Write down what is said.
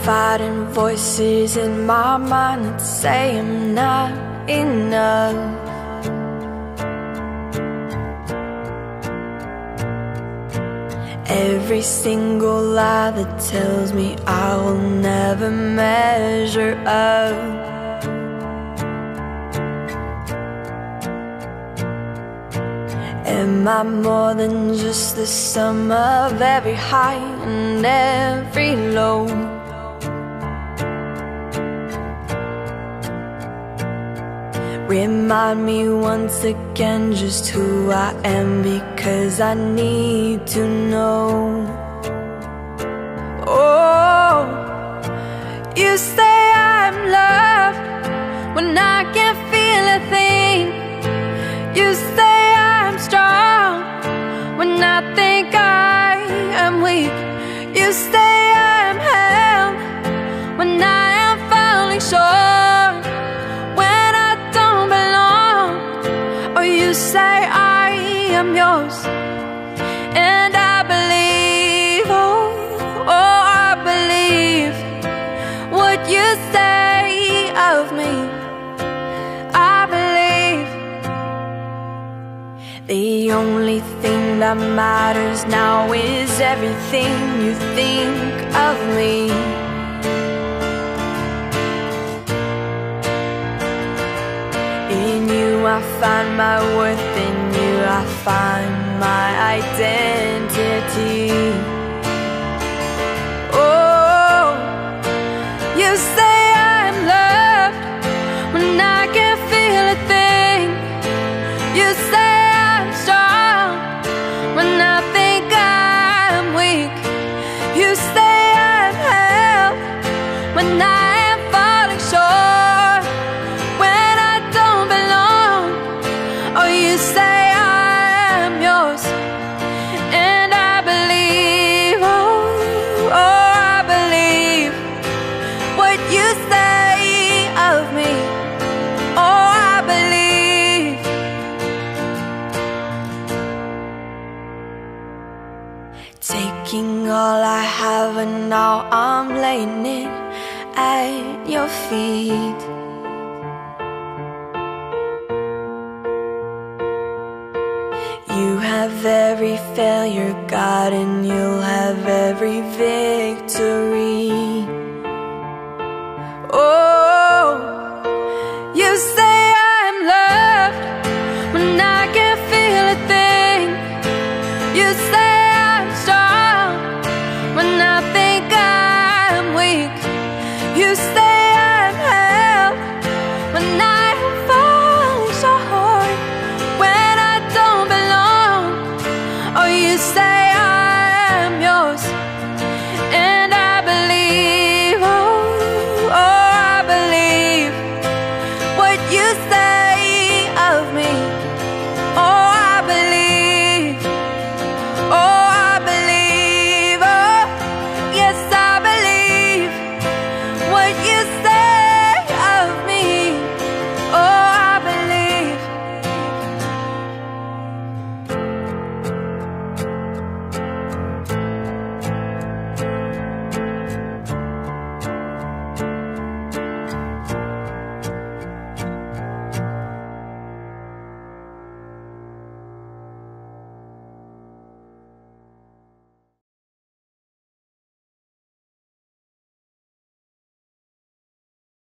fighting voices in my mind that say I'm not enough. Every single lie that tells me I will never measure up. Am I more than just the sum of every high and every low? Remind me once again just who I am, because I need to know. Oh, you say I'm loved when I can't feel a thing. You say I'm strong when I think I am weak. You say I'm held when I am falling short, when I don't belong. Or you say I am yours, and I believe, oh, I believe what you say of me. I believe. The only thing that matters now is everything you think of me. In you I find my worth, in you I find my identity. Oh, you say I'm loved when I can't feel a thing. You say when I think I'm weak. You say I'm held when I am falling short, when I don't belong. Oh, you say I'm yours, and I believe, oh, I believe what you say of me. Oh, I believe. Taking all I have and now I'm laying it at your feet. You have every failure, God, and you'll have every victory. Oh, you say I'm loved when I can't feel a thing. You say when I think I'm weak. You say I'm held when I